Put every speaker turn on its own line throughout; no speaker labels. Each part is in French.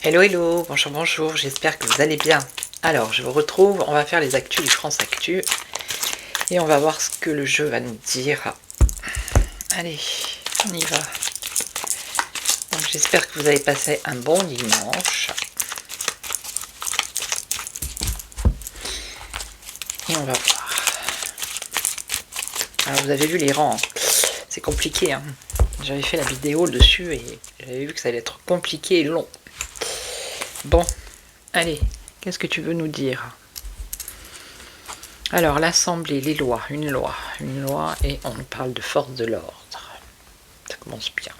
Hello hello, bonjour bonjour, j'espère que vous allez bien. Alors je vous retrouve, on va faire les actus du France Actu et on va voir ce que le jeu va nous dire. Allez, on y va. Donc j'espère que vous avez passé un bon dimanche. Et on va voir. Alors vous avez vu l'Iran, c'est compliqué, hein. J'avais fait la vidéo dessus et j'avais vu que ça allait être compliqué et long. Bon, allez, qu'est-ce que tu veux nous dire? Alors, l'Assemblée, les lois, une loi, et on parle de force de l'ordre. Ça commence bien.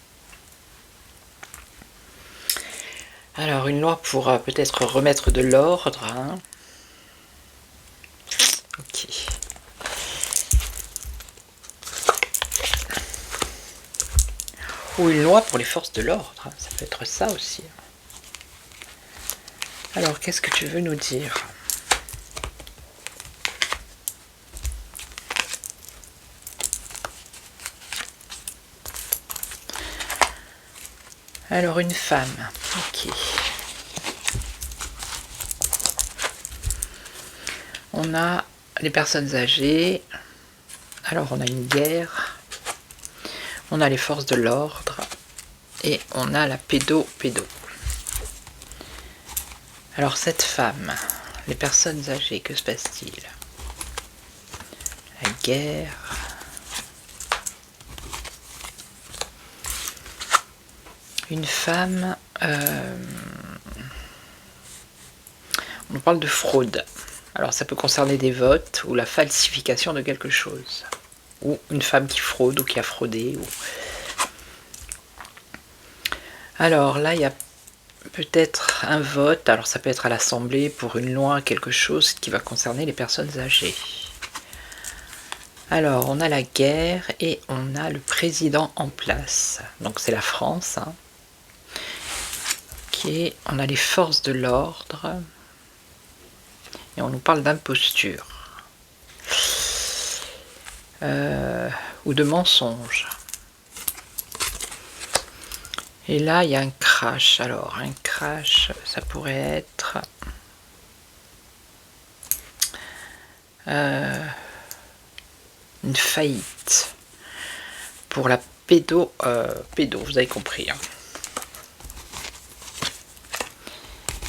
Alors, une loi pour peut-être remettre de l'ordre. Hein. Ok. Ou une loi pour les forces de l'ordre, hein. Ça peut être ça aussi. Alors, qu'est-ce que tu veux nous dire? Alors, une femme. Ok. On a les personnes âgées. Alors, on a une guerre. On a les forces de l'ordre. Et on a la pédo. Alors cette femme, les personnes âgées, que se passe-t-il? La guerre. Une femme, on parle de fraude. Alors ça peut concerner des votes ou la falsification de quelque chose. Ou une femme qui fraude ou qui a fraudé. Ou... Alors là, il y a peut-être un vote, alors ça peut être à l'Assemblée pour une loi, quelque chose qui va concerner les personnes âgées. Alors, on a la guerre et on a le président en place. Donc c'est la France. Hein. Okay. On a les forces de l'ordre. Et on nous parle d'imposture. Ou de mensonge. Et là, il y a un crash. Alors, un crash, ça pourrait être... une faillite. Pour la pédo, vous avez compris. Hein.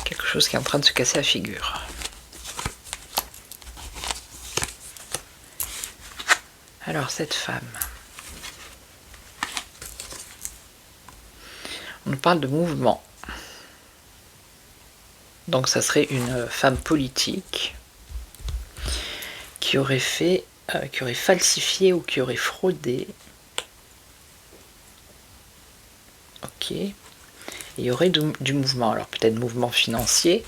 Quelque chose qui est en train de se casser la figure. Alors, cette femme... On nous parle de mouvement. Donc ça serait une femme politique qui aurait fait, qui aurait falsifié ou qui aurait fraudé. Ok. Et il y aurait du mouvement. Alors peut-être mouvement financier.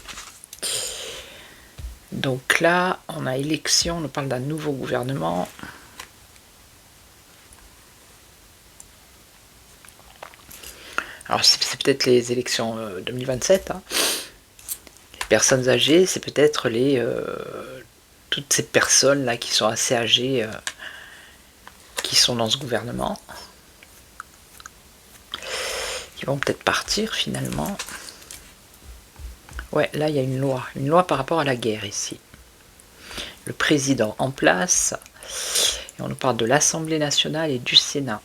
Donc là, on a élection, on nous parle d'un nouveau gouvernement. Alors c'est peut-être les élections 2027. Hein. Les personnes âgées, c'est peut-être toutes ces personnes-là qui sont assez âgées, qui sont dans ce gouvernement, qui vont peut-être partir finalement. Ouais, là il y a une loi par rapport à la guerre ici. Le président en place, et on nous parle de l'Assemblée nationale et du Sénat.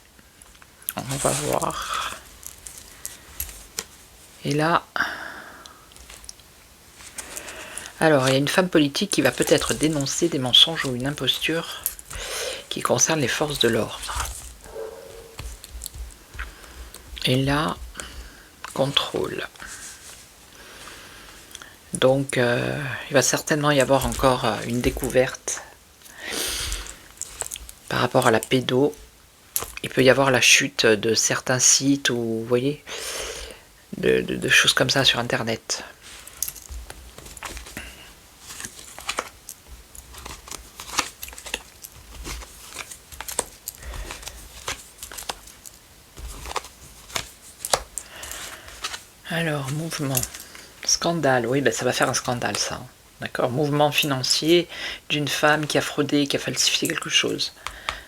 On va voir... Et là, alors il y a une femme politique qui va peut-être dénoncer des mensonges ou une imposture qui concerne les forces de l'ordre. Et là, contrôle. Donc il va certainement y avoir encore une découverte par rapport à la pédo, il peut y avoir la chute de certains sites ou, vous voyez, de choses comme ça sur Internet. Alors, mouvement. Scandale, oui, ben ça va faire un scandale, ça. D'accord. Mouvement financier d'une femme qui a fraudé, qui a falsifié quelque chose.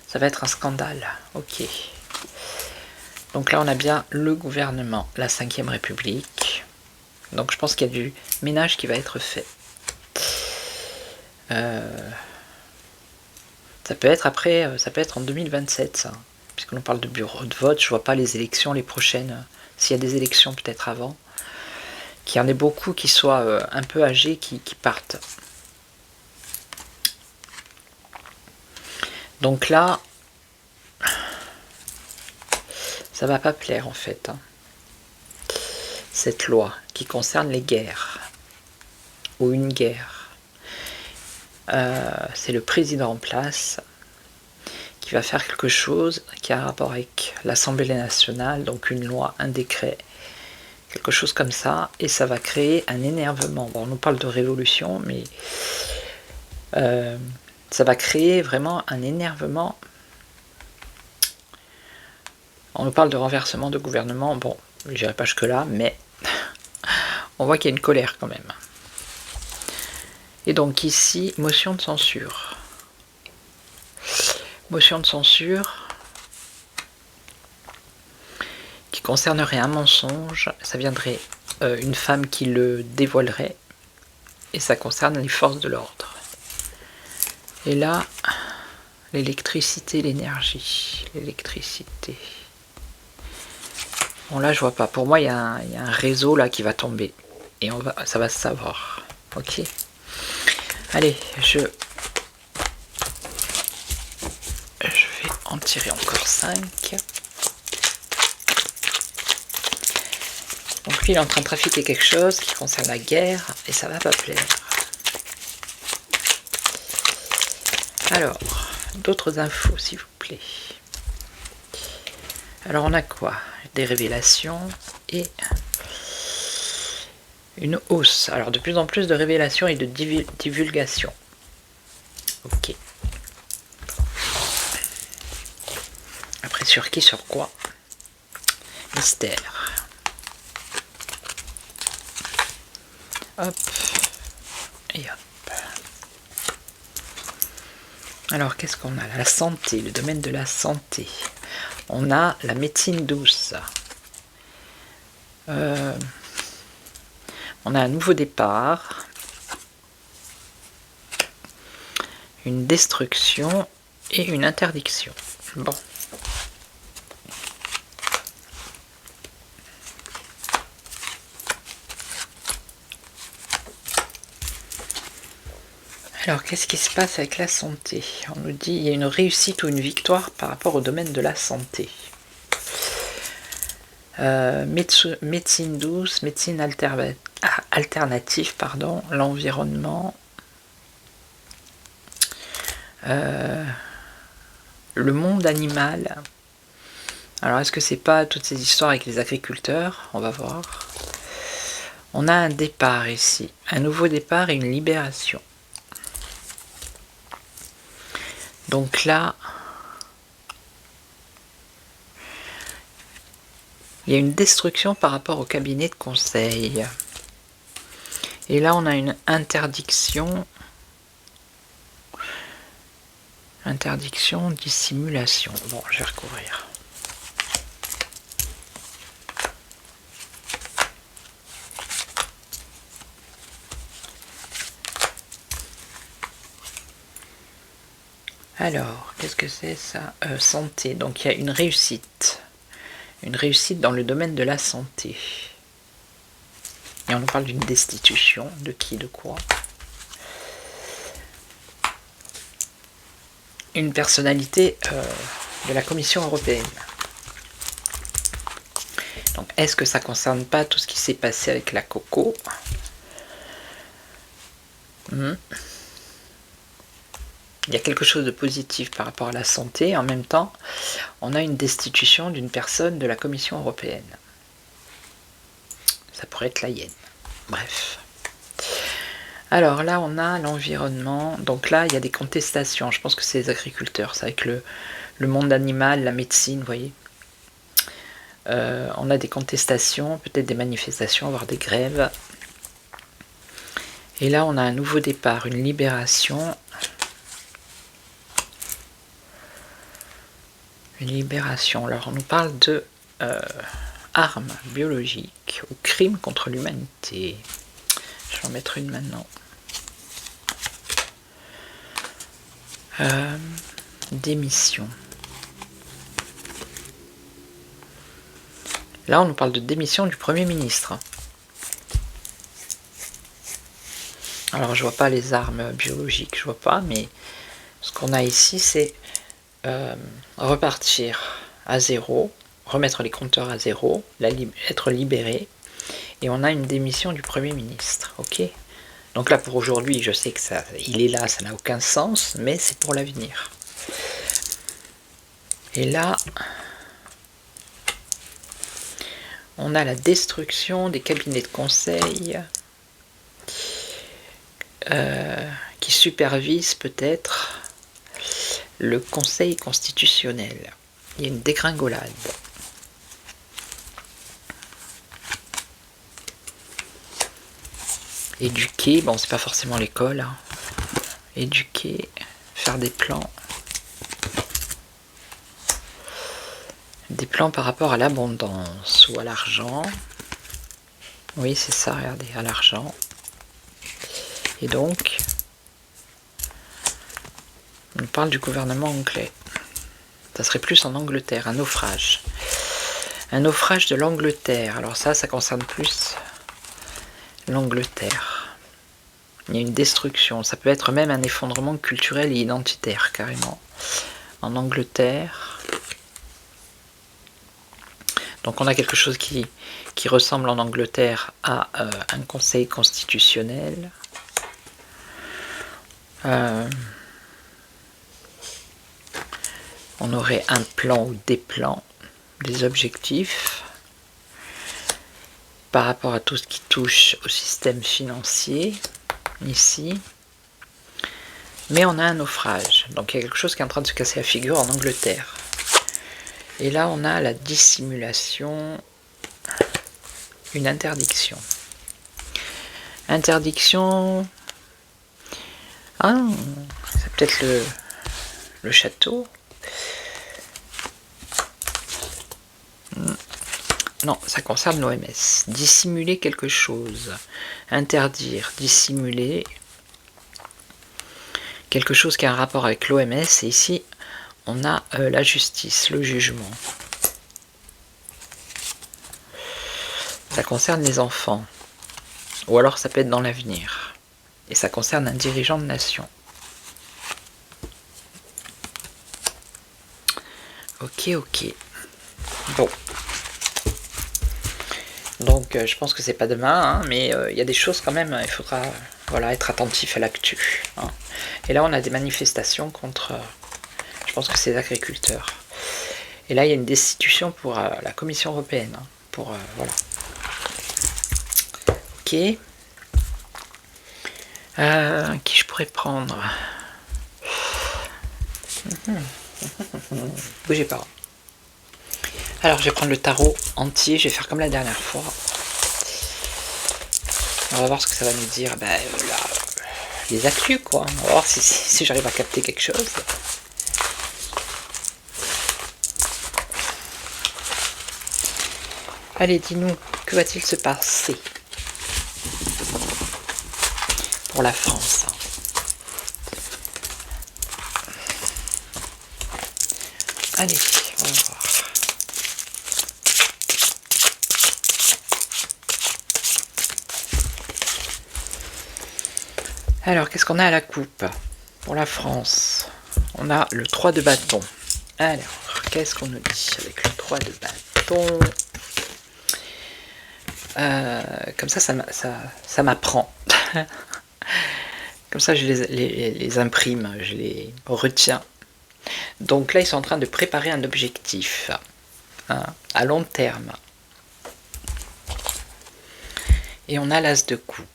Ça va être un scandale. Ok. Donc là, on a bien le gouvernement, la 5e République. Donc je pense qu'il y a du ménage qui va être fait. Ça peut être après, ça peut être en 2027, ça. Puisque l'on parle de bureau de vote, je vois pas les élections, les prochaines. S'il y a des élections peut-être avant. Qu'il y en ait beaucoup qui soient un peu âgés qui partent. Donc là, ça va pas plaire en fait. Cette loi qui concerne les guerres, ou une guerre. C'est le président en place qui va faire quelque chose qui a un rapport avec l'Assemblée nationale, donc une loi, un décret, quelque chose comme ça, et ça va créer un énervement. Bon, on nous parle de révolution, mais ça va créer vraiment un énervement. On nous parle de renversement de gouvernement, bon, je n'irai pas jusque-là, mais on voit qu'il y a une colère quand même. Et donc ici, motion de censure. Motion de censure qui concernerait un mensonge, ça viendrait une femme qui le dévoilerait, et ça concerne les forces de l'ordre. Et là, l'électricité, l'énergie, l'électricité. Bon là je vois pas, pour moi il y a un réseau là qui va tomber, et ça va se savoir. Ok. Allez, je vais en tirer encore 5. Donc lui il est en train de trafiquer quelque chose qui concerne la guerre, et ça va pas plaire. Alors, d'autres infos s'il vous plaît. Alors on a quoi? Des révélations et une hausse. Alors de plus en plus de révélations et de divulgation. Ok. Après sur qui, sur quoi? Mystère. Hop. Et hop. Alors qu'est-ce qu'on a? La santé, le domaine de la santé. On a la médecine douce. On a un nouveau départ. Une destruction et une interdiction. Bon. Alors, qu'est-ce qui se passe avec la santé? On nous dit qu'il y a une réussite ou une victoire par rapport au domaine de la santé. Médecine douce, médecine alternative, pardon, l'environnement, le monde animal. Alors, est-ce que c'est pas toutes ces histoires avec les agriculteurs? On va voir. On a un départ ici, un nouveau départ et une libération. Donc là, il y a une destruction par rapport au cabinet de conseil. Et là, on a une interdiction. Interdiction, dissimulation. Bon, je vais recouvrir. Alors, qu'est-ce que c'est ça? Santé. Donc, il y a une réussite. Une réussite dans le domaine de la santé. Et on nous parle d'une destitution. De qui, de quoi? Une personnalité de la Commission européenne. Donc, est-ce que ça ne concerne pas tout ce qui s'est passé avec la coco? il y a quelque chose de positif par rapport à la santé. En même temps, on a une destitution d'une personne de la Commission européenne. Ça pourrait être la hyène. Bref. Alors là, on a l'environnement. Donc là, il y a des contestations. Je pense que c'est les agriculteurs. C'est avec le monde animal, la médecine, vous voyez. On a des contestations, peut-être des manifestations, voire des grèves. Et là, on a un nouveau départ, une libération. Une libération. Alors, on nous parle de armes biologiques ou crimes contre l'humanité. Je vais en mettre une maintenant. Démission. Là, on nous parle de démission du Premier ministre. Alors, je vois pas les armes biologiques, je vois pas, mais ce qu'on a ici, c'est repartir à zéro, remettre les compteurs à zéro, être libéré, et on a une démission du Premier ministre, ok? Donc là, pour aujourd'hui, je sais que il est là, ça n'a aucun sens, mais c'est pour l'avenir. Et là, on a la destruction des cabinets de conseil qui supervisent peut-être le Conseil constitutionnel. Il y a une dégringolade. Éduquer, bon, c'est pas forcément l'école. Hein. Éduquer, faire des plans. Des plans par rapport à l'abondance ou à l'argent. Oui, c'est ça, regardez, à l'argent. Et donc, on parle du gouvernement anglais. Ça serait plus en Angleterre, un naufrage. Un naufrage de l'Angleterre. Alors ça concerne plus l'Angleterre. Il y a une destruction. Ça peut être même un effondrement culturel et identitaire, carrément. En Angleterre. Donc on a quelque chose qui ressemble en Angleterre à un conseil constitutionnel. On aurait un plan ou des plans, des objectifs par rapport à tout ce qui touche au système financier, ici. Mais on a un naufrage, donc il y a quelque chose qui est en train de se casser la figure en Angleterre. Et là, on a la dissimulation, une interdiction. Interdiction... Ah, c'est peut-être le château. Non, ça concerne l'OMS. Dissimuler quelque chose. Interdire, dissimuler quelque chose qui a un rapport avec l'OMS. Et ici, on a la justice, le jugement. Ça concerne les enfants. Ou alors ça peut être dans l'avenir. Et ça concerne un dirigeant de nation. Ok. Bon. Donc je pense que c'est pas demain, hein, mais il y a des choses quand même, il faudra être attentif à l'actu. Hein. Et là on a des manifestations contre, je pense que c'est les agriculteurs. Et là il y a une destitution pour la Commission européenne. Hein, pour voilà. Ok. Qui je pourrais prendre? Bougez pas. Alors je vais prendre le tarot entier, je vais faire comme la dernière fois. On va voir ce que ça va nous dire. Les actus quoi. On va voir si j'arrive à capter quelque chose. Allez, dis-nous, que va-t-il se passer pour la France? Allez, on va voir. Alors, qu'est-ce qu'on a à la coupe pour la France? On a le 3 de bâton. Alors, qu'est-ce qu'on nous dit avec le 3 de bâton? Comme ça m'apprend. Comme ça, je les imprime, je les retiens. Donc là, ils sont en train de préparer un objectif hein, à long terme. Et on a l'as de coupe.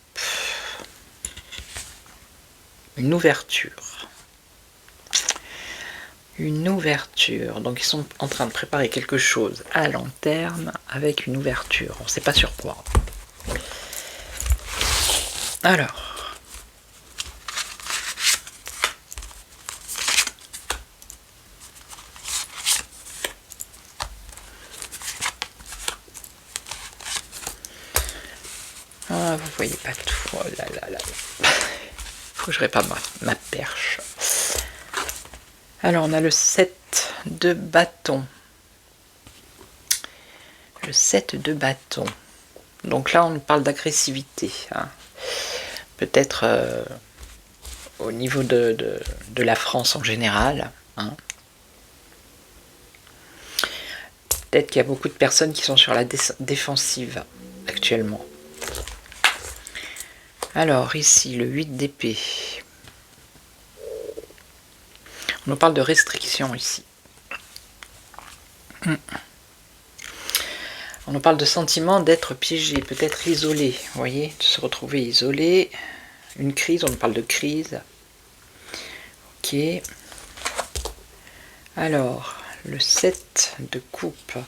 Une ouverture. Une ouverture. Donc ils sont en train de préparer quelque chose à long terme avec une ouverture. On ne sait pas sur quoi. Alors. Ah, vous voyez pas tout. Oh là là là. Faut que je répare ma perche. Alors on a le 7 de bâton. Le 7 de bâton. Donc là on parle d'agressivité. Hein. Peut-être au niveau de la France en général. Hein. Peut-être qu'il y a beaucoup de personnes qui sont sur la défensive actuellement. Alors ici le 8 d'épée. On nous parle de restriction ici. On nous parle de sentiment d'être piégé, peut-être isolé, vous voyez, de se retrouver isolé. Une crise, on nous parle de crise. Ok. Alors, le 7 de coupe.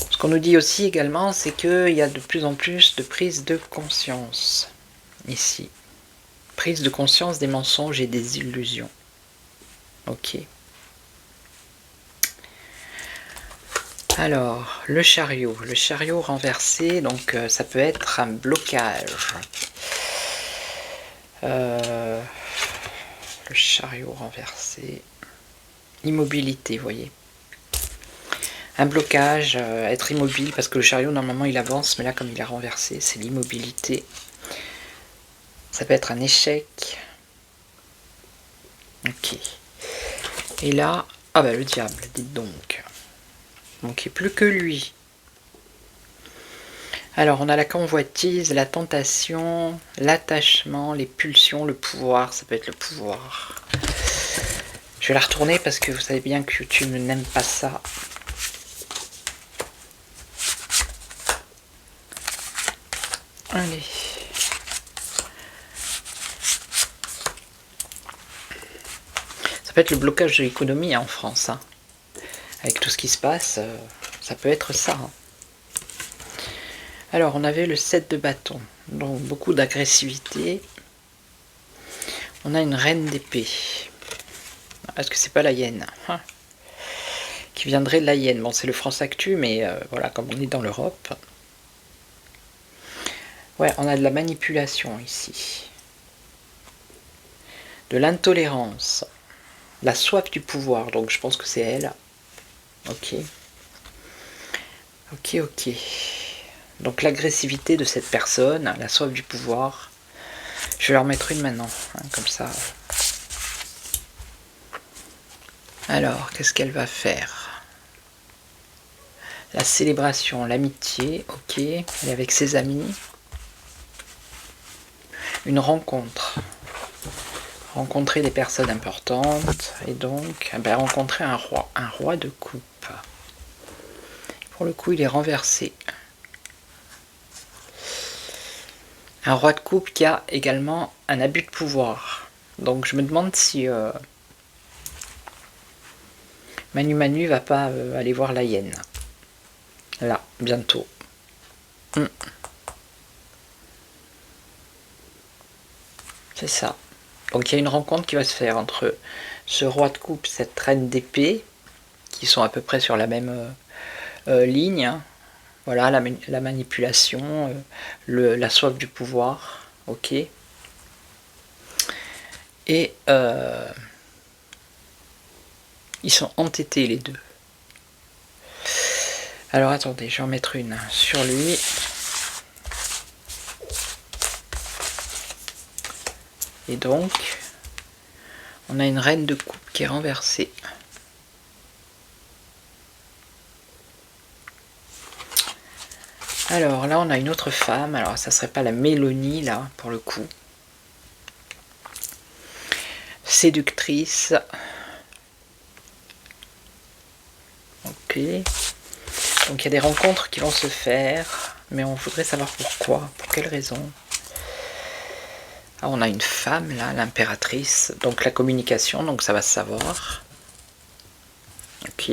Ce qu'on nous dit aussi également, c'est qu'il y a de plus en plus de prise de conscience. Ici. Prise de conscience des mensonges et des illusions. Ok. Alors, le chariot renversé, donc ça peut être un blocage. Le chariot renversé, immobilité, vous voyez. Un blocage, être immobile, parce que le chariot, normalement, il avance, mais là, comme il est renversé, c'est l'immobilité. Ça peut être un échec. Ok. Et là, ah bah le diable, dites donc. Donc il n'y a plus que lui. Alors on a la convoitise, la tentation, l'attachement, les pulsions, le pouvoir, ça peut être le pouvoir. Je vais la retourner parce que vous savez bien que YouTube n'aime pas ça. Allez. Ça peut être le blocage de l'économie en France. Hein. Avec tout ce qui se passe, ça peut être ça. Hein. Alors, on avait le 7 de bâton, donc beaucoup d'agressivité. On a une reine d'épée. Est-ce que c'est pas la hyène hein qui viendrait de la hyène. Bon, c'est le France Actu, mais voilà, comme on est dans l'Europe. Ouais, on a de la manipulation ici. De l'intolérance. La soif du pouvoir, donc je pense que c'est elle. Ok. Ok, ok. Donc l'agressivité de cette personne, la soif du pouvoir. Je vais leur mettre une maintenant, hein, comme ça. Alors, qu'est-ce qu'elle va faire? La célébration, l'amitié, ok. Elle est avec ses amis. Une rencontre. Rencontrer des personnes importantes. Et donc, ben, rencontrer un roi de coupe. Pour le coup, il est renversé. Un roi de coupe qui a également un abus de pouvoir. Donc je me demande si Manu va pas aller voir la hyène. Là, bientôt. C'est ça. Donc il y a une rencontre qui va se faire entre ce roi de coupe, cette reine d'épée, qui sont à peu près sur la même ligne. Hein. Voilà, la manipulation, la soif du pouvoir. Ok. Et ils sont entêtés les deux. Alors attendez, je vais en mettre une sur lui. Et donc, on a une reine de coupe qui est renversée. Alors là, on a une autre femme. Alors ça serait pas la Mélanie, là, pour le coup. Séductrice. Ok. Donc il y a des rencontres qui vont se faire. Mais on voudrait savoir pourquoi. Pour quelle raison. Ah, on a une femme, là, l'impératrice. Donc la communication, donc ça va se savoir. Ok.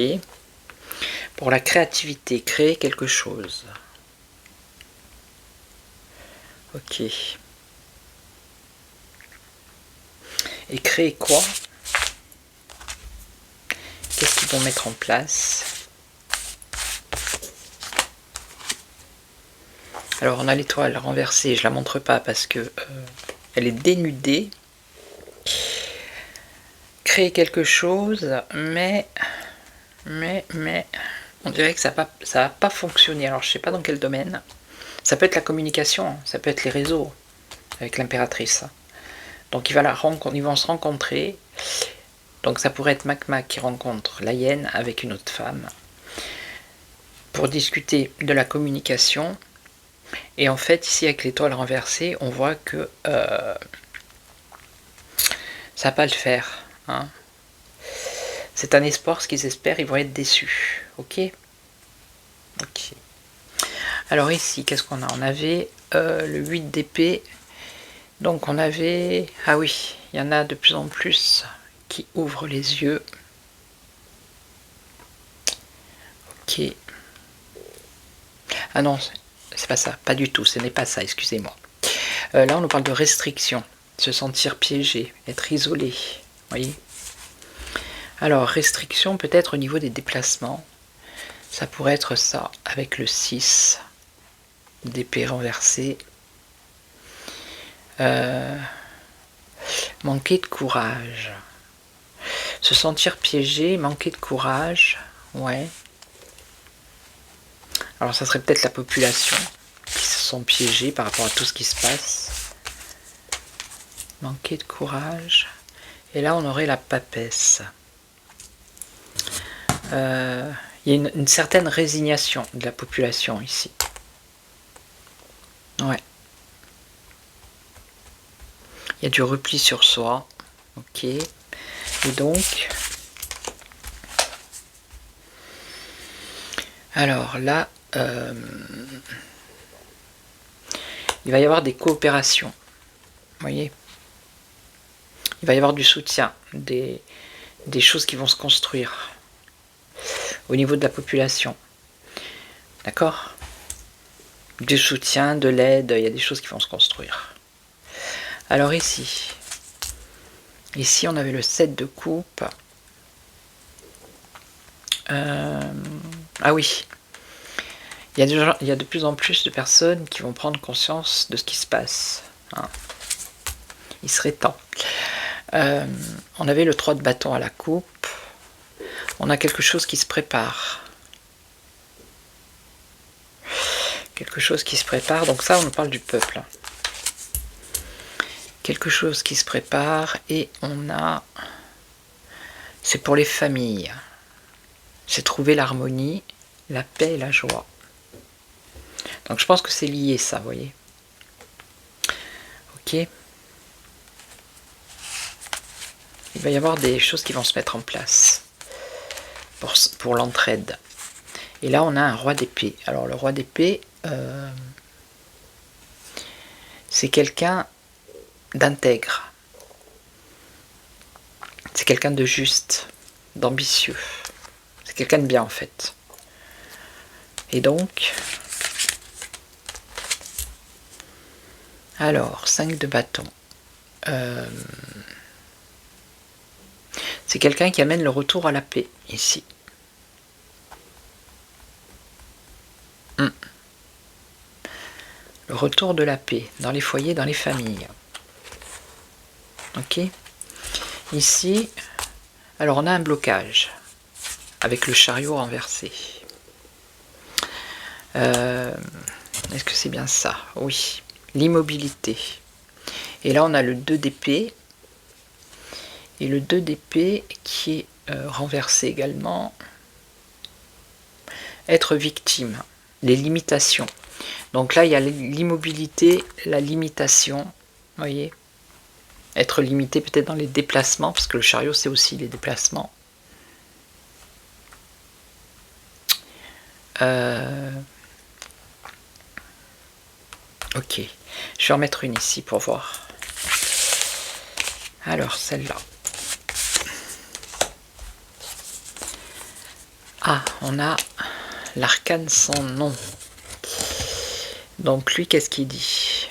Pour la créativité, créer quelque chose. Ok. Et créer quoi? Qu'est-ce qu'ils vont mettre en place? Alors on a l'étoile renversée, je la montre pas parce que elle est dénudée. Créer quelque chose, mais on dirait que ça va pas fonctionner. Alors je sais pas dans quel domaine. Ça peut être la communication, ça peut être les réseaux avec l'impératrice. Donc ils vont se rencontrer. Donc ça pourrait être Macmac qui rencontre la hyène avec une autre femme pour discuter de la communication. Et en fait, ici avec l'étoile renversée, on voit que ça va pas le faire. Hein. C'est un espoir, ce qu'ils espèrent, ils vont être déçus. Ok. Ok. Alors ici, qu'est-ce qu'on a? On avait le 8 d'épée. Donc on avait... Ah oui, il y en a de plus en plus qui ouvrent les yeux. Ok. Ah non, c'est pas ça, pas du tout, ce n'est pas ça, excusez-moi. Là, on nous parle de restriction, se sentir piégé, être isolé. Voyez. Alors, restriction peut-être au niveau des déplacements. Ça pourrait être ça, avec le 6 d'épée renversée. Manquer de courage. Se sentir piégé, manquer de courage. Ouais. Alors ça serait peut-être la population qui se sont piégés par rapport à tout ce qui se passe. Manquer de courage. Et là on aurait la papesse. Il y a une certaine résignation de la population ici. Ouais. Il y a du repli sur soi. Ok. Et donc... Alors là... il va y avoir des coopérations. Vous voyez? Il va y avoir du soutien, des choses qui vont se construire au niveau de la population. D'accord? Du soutien, de l'aide, il y a des choses qui vont se construire. Alors ici on avait le 7 de coupe. Ah oui, il y a de plus en plus de personnes qui vont prendre conscience de ce qui se passe. Hein. Il serait temps. On avait le 3 de bâton à la coupe. On a quelque chose qui se prépare. Quelque chose qui se prépare. Donc ça, on nous parle du peuple. Quelque chose qui se prépare. Et on a... C'est pour les familles. C'est trouver l'harmonie, la paix et la joie. Donc je pense que c'est lié ça, vous voyez. Ok. Il va y avoir des choses qui vont se mettre en place pour l'entraide. Et là, on a un roi d'épée. Alors, le roi d'épée, c'est quelqu'un d'intègre. C'est quelqu'un de juste, d'ambitieux. C'est quelqu'un de bien, en fait. Et donc... Alors, 5 de bâton. C'est quelqu'un qui amène le retour à la paix, ici. Le retour de la paix, dans les foyers, dans les familles. Ok. Ici, alors on a un blocage, avec le chariot renversé. Est-ce que c'est bien ça? Oui. L'immobilité. Et là, on a le 2 d'épée. Et le 2 d'épée qui est renversé également. Être victime. Les limitations. Donc là, il y a l'immobilité, la limitation, vous voyez. Être limité peut-être dans les déplacements, parce que le chariot, c'est aussi les déplacements. Ok, je vais en mettre une ici pour voir. Alors, celle-là. Ah, on a l'arcane sans nom. Donc lui, qu'est-ce qu'il dit?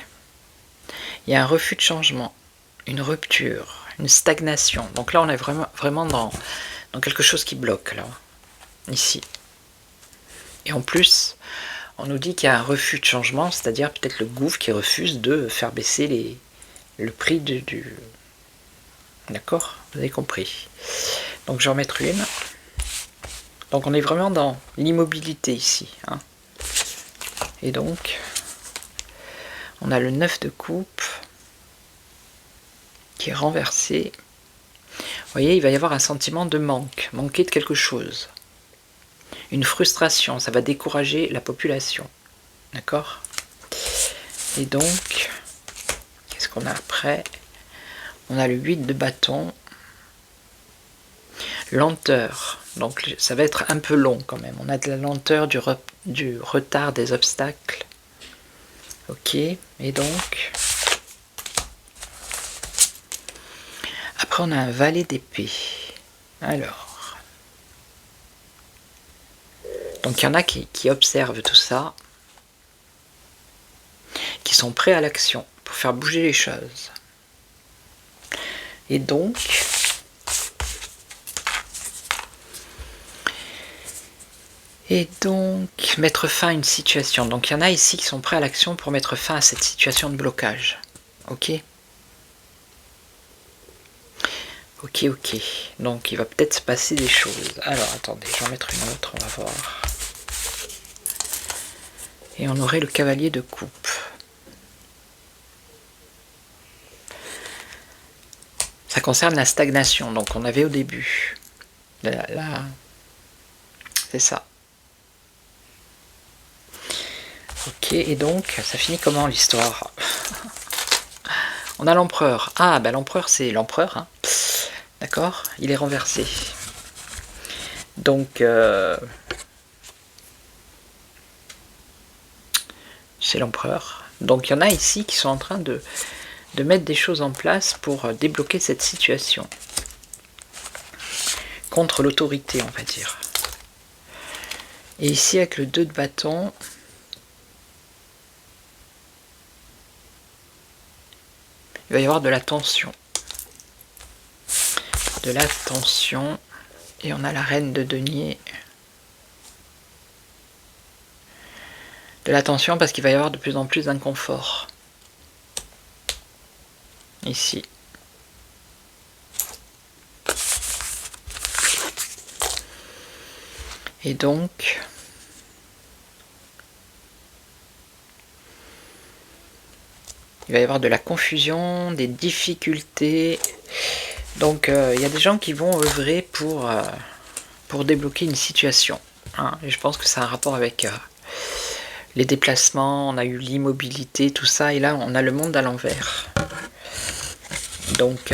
Il y a un refus de changement, une rupture, une stagnation. Donc là, on est vraiment dans quelque chose qui bloque, là, ici. Et en plus, on nous dit qu'il y a un refus de changement, c'est-à-dire peut-être le gouffre qui refuse de faire baisser le prix du... D'accord? Vous avez compris. Donc je vais en mettre une. Donc on est vraiment dans l'immobilité ici. Hein. Et donc, on a le 9 de coupe qui est renversé. Vous voyez, il va y avoir un sentiment de manquer de quelque chose. Une frustration, ça va décourager la population. D'accord? Et donc, qu'est-ce qu'on a après? On a le 8 de bâton. Lenteur. Donc ça va être un peu long quand même. On a de la lenteur, du retard, des obstacles. Ok. Et donc, après on a un valet d'épée. Alors, donc il y en a qui observent tout ça, qui sont prêts à l'action pour faire bouger les choses. Et donc, mettre fin à une situation. Donc il y en a ici qui sont prêts à l'action pour mettre fin à cette situation de blocage. Ok. Ok. Donc il va peut-être se passer des choses. Alors attendez, je vais en mettre une autre, on va voir. Et on aurait le cavalier de coupe. Ça concerne la stagnation, donc on avait au début. C'est ça. Ok, et donc, ça finit comment l'histoire? On a l'empereur. Ah, ben l'empereur, c'est l'empereur. Hein. D'accord? Il est renversé. Donc, c'est l'empereur. Donc, il y en a ici qui sont en train de mettre des choses en place pour débloquer cette situation. Contre l'autorité, on va dire. Et ici, avec le 2 de bâton, il va y avoir de la tension. De la tension. Et on a la reine de denier. De la tension parce qu'il va y avoir de plus en plus d'inconfort. Ici. Et donc, il va y avoir de la confusion, des difficultés. Donc, il y a des gens qui vont œuvrer pour débloquer une situation. Hein. Et je pense que ça a un rapport avec les déplacements, on a eu l'immobilité, tout ça. Et là, on a le monde à l'envers. Donc,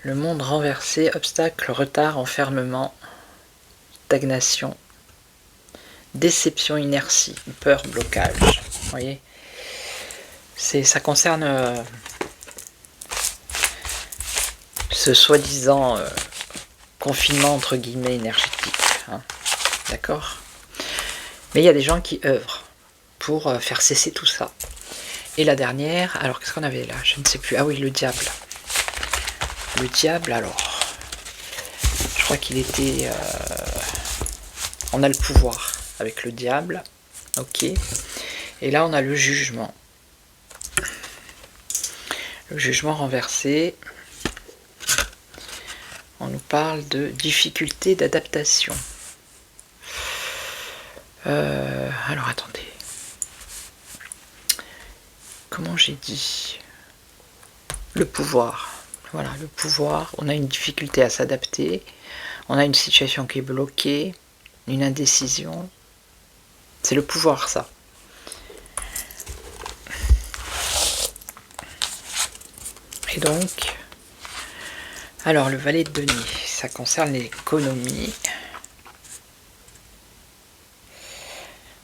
le monde renversé, obstacle, retard, enfermement, stagnation, déception, inertie, peur, blocage. Vous voyez, ça concerne ce soi-disant confinement entre guillemets énergétique. Hein. D'accord? Mais il y a des gens qui œuvrent pour faire cesser tout ça. Et la dernière, alors qu'est-ce qu'on avait là? Je ne sais plus. Ah oui, le diable. Le diable, alors. Je crois qu'il était... on a le pouvoir avec le diable. Ok. Et là, on a le jugement. Le jugement renversé. On nous parle de difficulté d'adaptation. Alors, attendez. Comment j'ai dit? Le pouvoir. Voilà, le pouvoir. On a une difficulté à s'adapter. On a une situation qui est bloquée. une indécision. C'est le pouvoir, ça. Et donc, alors le valet de denier, ça concerne l'économie.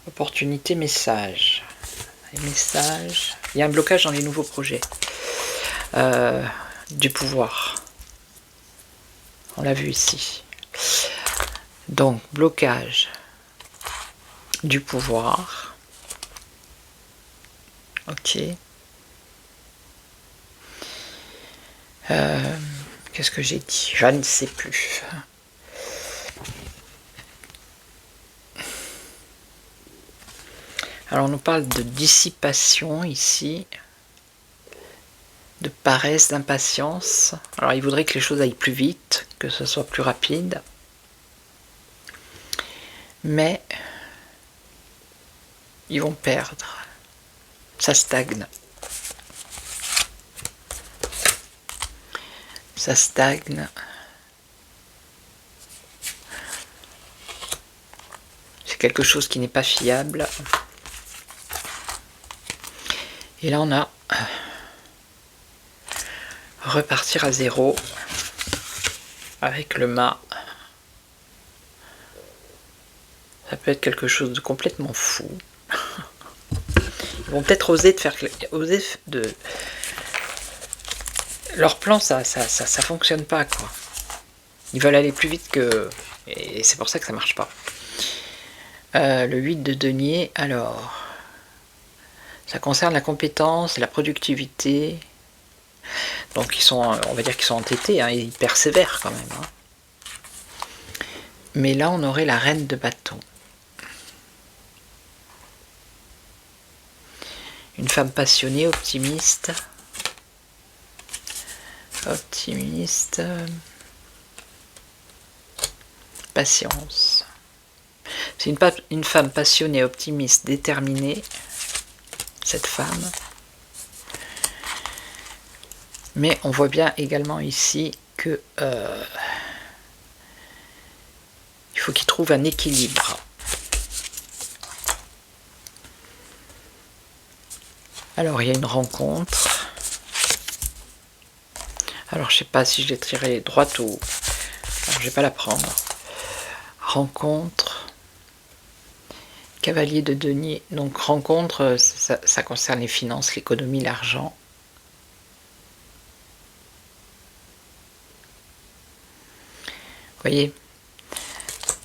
Opportunité, message. Les messages. Il y a un blocage dans les nouveaux projets. Du pouvoir. On l'a vu ici. Donc, blocage du pouvoir. Ok. Qu'est-ce que j'ai dit? Je ne sais plus. Alors, on nous parle de dissipation ici. De paresse, d'impatience. Alors, il voudrait que les choses aillent plus vite, que ce soit plus rapide. Mais ils vont perdre. Ça stagne. Ça stagne. C'est quelque chose qui n'est pas fiable. Et là, on a repartir à zéro avec le mât. Ça peut être quelque chose de complètement fou. Ils vont peut-être oser de leur plan, ça fonctionne pas, quoi. Ils veulent aller plus vite que... Et c'est pour ça que ça marche pas. Le 8 de denier, alors... Ça concerne la compétence, la productivité. Donc ils sont, on va dire qu'ils sont entêtés, hein, ils persévèrent quand même. Hein. Mais là, on aurait la reine de bâton. Une femme passionnée, optimiste. Optimiste. Patience. C'est une femme passionnée, optimiste, déterminée. Cette femme. Mais on voit bien également ici que il faut qu'il trouve un équilibre. Alors il y a une rencontre. Alors je sais pas si je l'ai tiré droite ou... Alors, je vais pas la prendre. Rencontre. Cavalier de denier. Donc rencontre, ça concerne les finances, l'économie, l'argent. Vous voyez,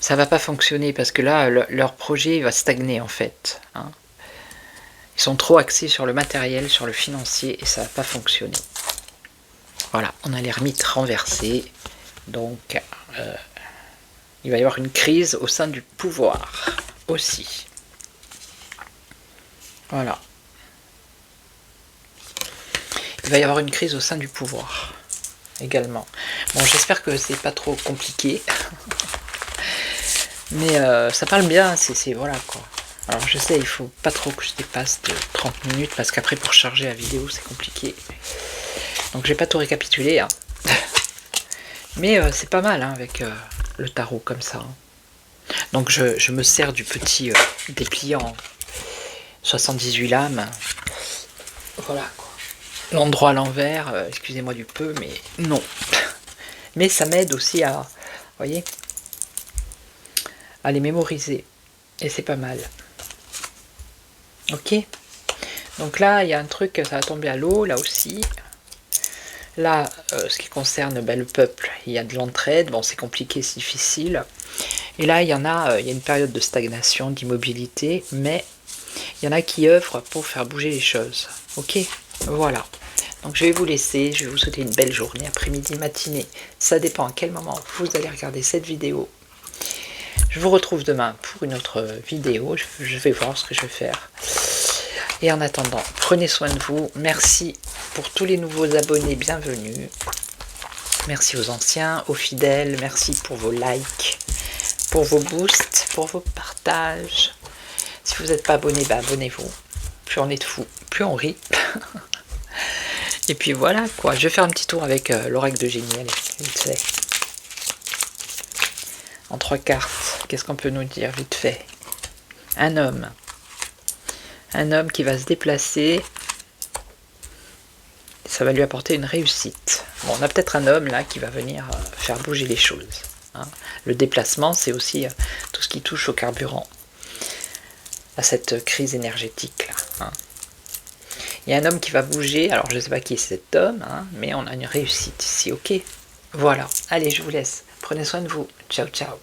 ça va pas fonctionner parce que là, leur projet va stagner en fait. Hein. Ils sont trop axés sur le matériel, sur le financier et ça va pas fonctionner. Voilà, on a l'ermite renversé. Donc, il va y avoir une crise au sein du pouvoir aussi. Voilà. Il va y avoir une crise au sein du pouvoir également. Bon, j'espère que c'est pas trop compliqué. Mais ça parle bien, c'est voilà quoi. Alors je sais, il faut pas trop que je dépasse de 30 minutes parce qu'après pour charger la vidéo c'est compliqué. Donc je vais pas tout récapituler. Hein. Mais c'est pas mal hein, avec le tarot comme ça. Hein. Donc je me sers du petit dépliant 78 lames. Voilà quoi. L'endroit à l'envers, excusez-moi du peu, mais non. Mais ça m'aide aussi à, vous voyez, à les mémoriser. Et c'est pas mal. Ok. Donc là, il y a un truc, ça va tomber à l'eau, là aussi. Là, ce qui concerne le peuple, il y a de l'entraide. Bon, c'est compliqué, c'est difficile. Et là, il y a une période de stagnation, d'immobilité, mais il y en a qui œuvrent pour faire bouger les choses. Ok, voilà. Donc je vais vous laisser, je vais vous souhaiter une belle journée, après-midi, matinée. Ça dépend à quel moment vous allez regarder cette vidéo. Je vous retrouve demain pour une autre vidéo. Je vais voir ce que je vais faire. Et en attendant, prenez soin de vous. Merci pour tous les nouveaux abonnés, bienvenue. Merci aux anciens, aux fidèles. Merci pour vos likes, pour vos boosts, pour vos partages. Si vous n'êtes pas abonné, bah abonnez-vous. Plus on est de fous, plus on rit. Et puis voilà quoi. Je vais faire un petit tour avec l'oracle de génie. Allez, vite fait. En 3 cartes. qu'est-ce qu'on peut nous dire vite fait? Un homme. Un homme qui va se déplacer. Ça va lui apporter une réussite. Bon, on a peut-être un homme là qui va venir faire bouger les choses. Hein. Le déplacement, c'est aussi tout ce qui touche au carburant, à cette crise énergétique là. Hein. Il y a un homme qui va bouger, alors je ne sais pas qui est cet homme, hein, mais on a une réussite ici, ok? Voilà, allez, je vous laisse. Prenez soin de vous. Ciao, ciao.